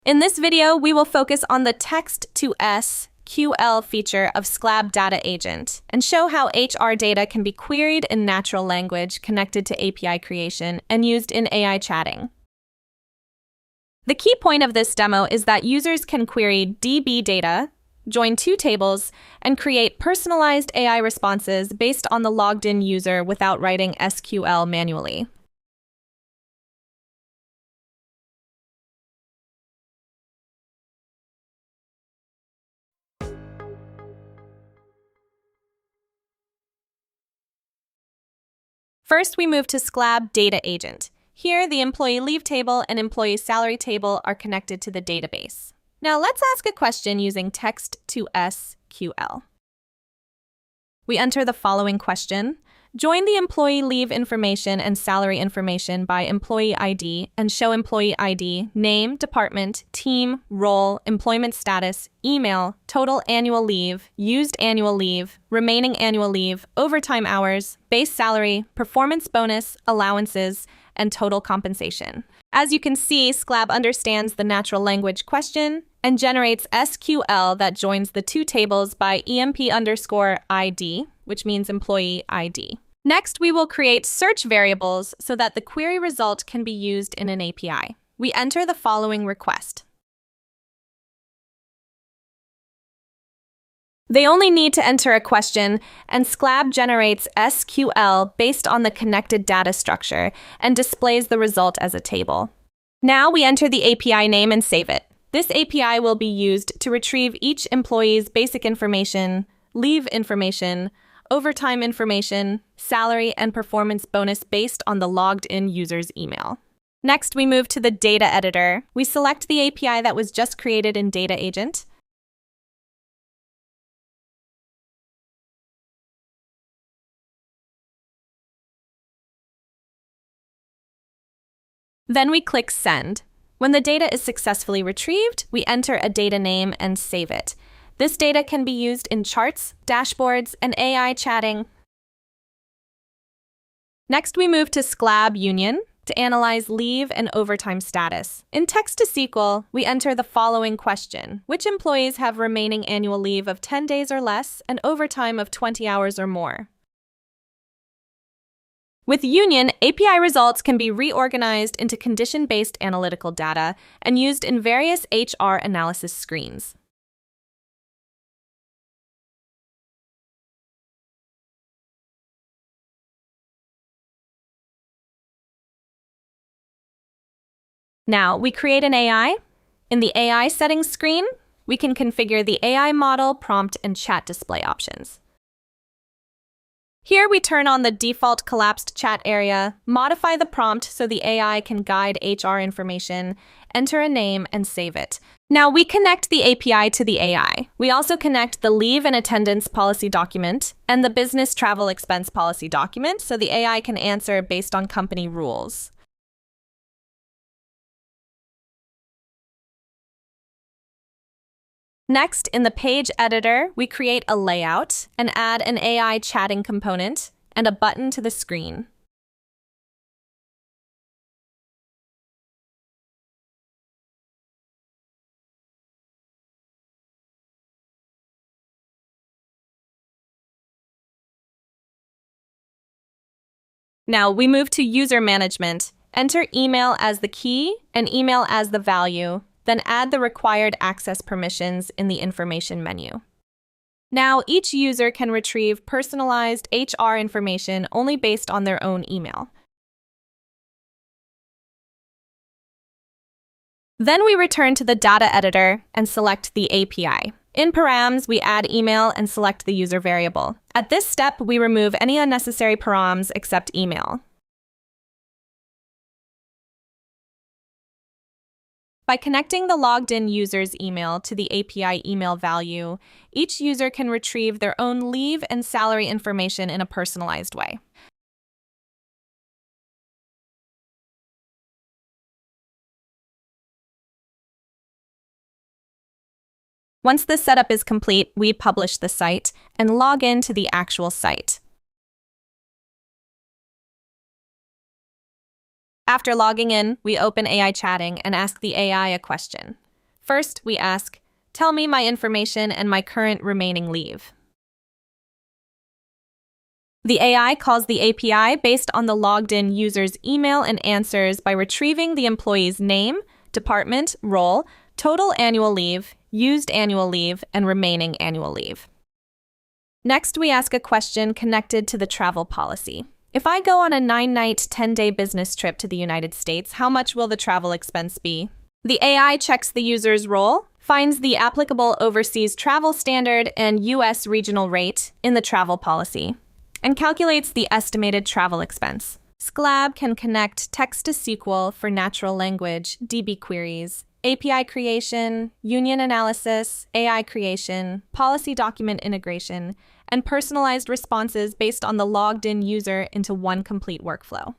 In this video, we will focus on the Text-to-SQL feature of SCLAB Data Agent and show how HR data can be queried in natural language connected to API creation and used in AI chatting. The key point of this demo is that users can query DB data, join two tables, and create personalized AI responses based on the logged-in user without writing SQL manually. First, we move to SCLAB Data Agent. Here, the employee leave table and employee salary table are connected to the database. Now, let's ask a question using Text-to-SQL. We enter the following question. Join the employee leave information and salary information by employee ID and show employee ID, name, department, team, role, employment status, email, total annual leave, used annual leave, remaining annual leave, overtime hours, base salary, performance bonus, allowances, and total compensation. As you can see, SCLAB understands the natural language question and generates SQL that joins the two tables by EMP_ID, which means employee ID. Next, we will create search variables so that the query result can be used in an API. We enter the following request. They only need to enter a question, and SCLAB generates SQL based on the connected data structure and displays the result as a table. Now we enter the API name and save it. This API will be used to retrieve each employee's basic information, leave information, overtime information, salary, and performance bonus based on the logged-in user's email. Next, we move to the data editor. We select the API that was just created in Data Agent. Then we click Send. When the data is successfully retrieved, we enter a data name and save it. This data can be used in charts, dashboards, and AI chatting. Next, we move to SCLAB Union to analyze leave and overtime status. In Text-to-SQL, we enter the following question. Which employees have remaining annual leave of 10 days or less and overtime of 20 hours or more? With Union, API results can be reorganized into condition-based analytical data and used in various HR analysis screens. Now, we create an AI. In the AI settings screen, we can configure the AI model, prompt, and chat display options. Here we turn on the default collapsed chat area, modify the prompt so the AI can guide HR information, enter a name, and save it. Now we connect the API to the AI. We also connect the leave and attendance policy document and the business travel expense policy document so the AI can answer based on company rules. Next, in the page editor, we create a layout and add an AI chatting component and a button to the screen. Now we move to user management. Enter email as the key and email as the value. Then add the required access permissions in the information menu. Now, each user can retrieve personalized HR information only based on their own email. Then we return to the data editor and select the API. In params, we add email and select the user variable. At this step, we remove any unnecessary params except email. By connecting the logged-in user's email to the API email value, each user can retrieve their own leave and salary information in a personalized way. Once this setup is complete, we publish the site and log in to the actual site. After logging in, we open AI chatting and ask the AI a question. First, we ask, tell me my information and my current remaining leave. The AI calls the API based on the logged-in user's email and answers by retrieving the employee's name, department, role, total annual leave, used annual leave, and remaining annual leave. Next, we ask a question connected to the travel policy. If I go on a 9-night, 10-day business trip to the United States, how much will the travel expense be? The AI checks the user's role, finds the applicable overseas travel standard and U.S. regional rate in the travel policy, and calculates the estimated travel expense. SCLAB can connect Text-to-SQL for natural language, DB queries, API creation, union analysis, AI creation, policy document integration, and personalized responses based on the logged-in user into one complete workflow.